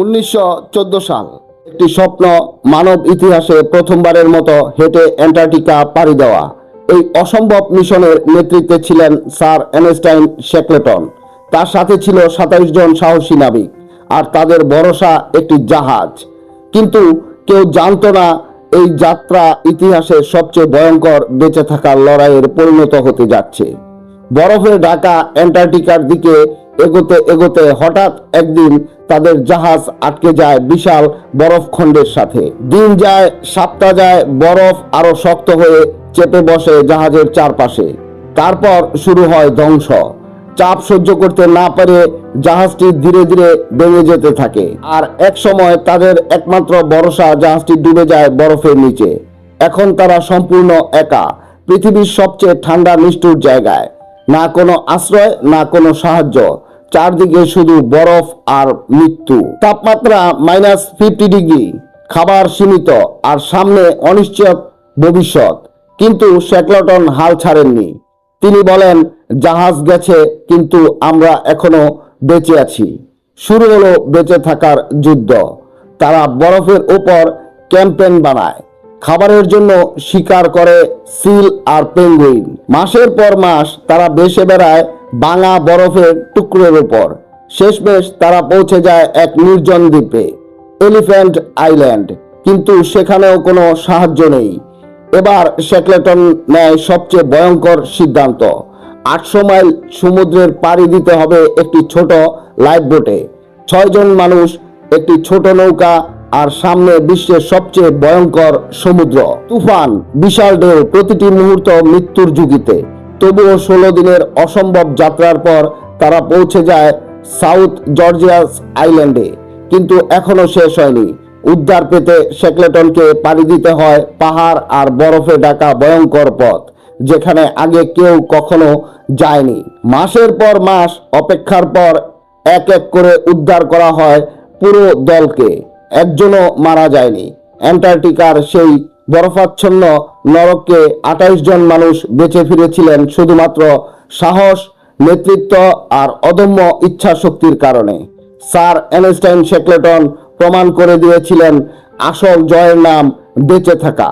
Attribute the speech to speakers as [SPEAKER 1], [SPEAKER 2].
[SPEAKER 1] 1914 সাল একটি স্বপ্ন, মানব ইতিহাসে প্রথমবারের মতো হেঁটে অ্যান্টার্কটিকা পাড়ি দেওয়া। এই অসম্ভব মিশনের নেতৃত্বে ছিলেন স্যার আর্নেস্ট শ্যাকলটন। তার সাথে ছিল 27 জন সাহসী নাবিক, আর তাদের ভরসা একটি জাহাজ। কিন্তু কেউ জানতো না এই যাত্রা ইতিহাসের সবচেয়ে ভয়ঙ্কর বেঁচে থাকার লড়াইয়ের পরিণত হতে যাচ্ছে। বরফে ঢাকা অ্যান্টার্কটিকার দিকে এগোতে এগোতে হঠাৎ একদিন তাদের জাহাজ আটকে যায় বিশাল বরফখণ্ডের সাথে। দিন যায়, সপ্তাহ যায়, বরফ আরো শক্ত হয়ে চেপে বসে জাহাজের চারপাশে। তারপর শুরু হয় ধ্বংস। চাপ সহ্য করতে না পারে জাহাজটি ধীরে ধীরে ভেঙে যেতে থাকে, আর এক সময় তাদের একমাত্র ভরসা জাহাজটি ডুবে যায় বরফের নিচে। এখন তারা সম্পূর্ণ একা, পৃথিবীর সবচেয়ে ঠান্ডা নিষ্ঠুর জায়গায়। না কোনো আশ্রয়, না কোনো সাহায্য, চারদিকে শুধু বরফ আর মৃত্যু। তাপমাত্রা -50 ডিগ্রি, খাবার সীমিত, আর সামনে অনিশ্চিত ভবিষ্যৎ। কিন্তু শ্যাকলটন হাল ছাড়েননি। তিনি বলেন, জাহাজ গেছে, কিন্তু আমরা এখনো বেঁচে আছি। শুরু হলো বেঁচে থাকার যুদ্ধ। তারা বরফের উপর ক্যাম্পেন বানায়, খাবারের জন্য শিকার করে সিল আর পেঙ্গুইন। মাসের পর মাস তারা ভেসে বেড়ায় ভাঙা বরফের টুকরোর উপর। শেষমেশ তারা পৌঁছে যায় এক নির্জন দ্বীপে, এলিফ্যান্ট আইল্যান্ড। কিন্তু সেখানেও কোনো সাহায্য নেই। এবার শ্যাকলটন নেয় সবচেয়ে ভয়ঙ্কর সিদ্ধান্ত। 800 মাইল সমুদ্রের পাড়ি দিতে হবে একটি ছোট লাইফ বোটে। 6 জন মানুষ, একটি ছোট নৌকা, আর সামনে বিশ্বের সবচেয়ে ভয়ঙ্কর সমুদ্র। তুফান, বিশাল ঢেউ, প্রতিটি মুহূর্ত মৃত্যুর ঝুঁকিতে। তবুও 16 দিনের অসম্ভব যাত্রার পর তারা পৌঁছে যায় সাউথ জর্জিয়াস আইল্যান্ডে। কিন্তু এখনো শেষ হয়নি। উদ্ধার পেতে শ্যাকলটনকে পাড়ি দিতে হয় পাহাড় আর বরফে ঢাকা ভয়ঙ্কর পথ, যেখানে আগে কেউ কখনো যায়নি। মাসের পর মাস অপেক্ষার পর এক এক করে উদ্ধার করা হয় পুরো দলকে। একজনও মারা যায়নি। অ্যান্টার্কটিকার সেই বরফাচ্ছন্ন নরকে 28 জন মানুষ বেঁচে ফিরেছিলেন শুধুমাত্র সাহস, নেতৃত্ব আর অদম্য ইচ্ছা শক্তির কারণে। স্যার আর্নেস্ট শ্যাকলটন প্রমাণ করে দিয়েছিলেন আসল জয়ের নাম বেঁচে থাকা।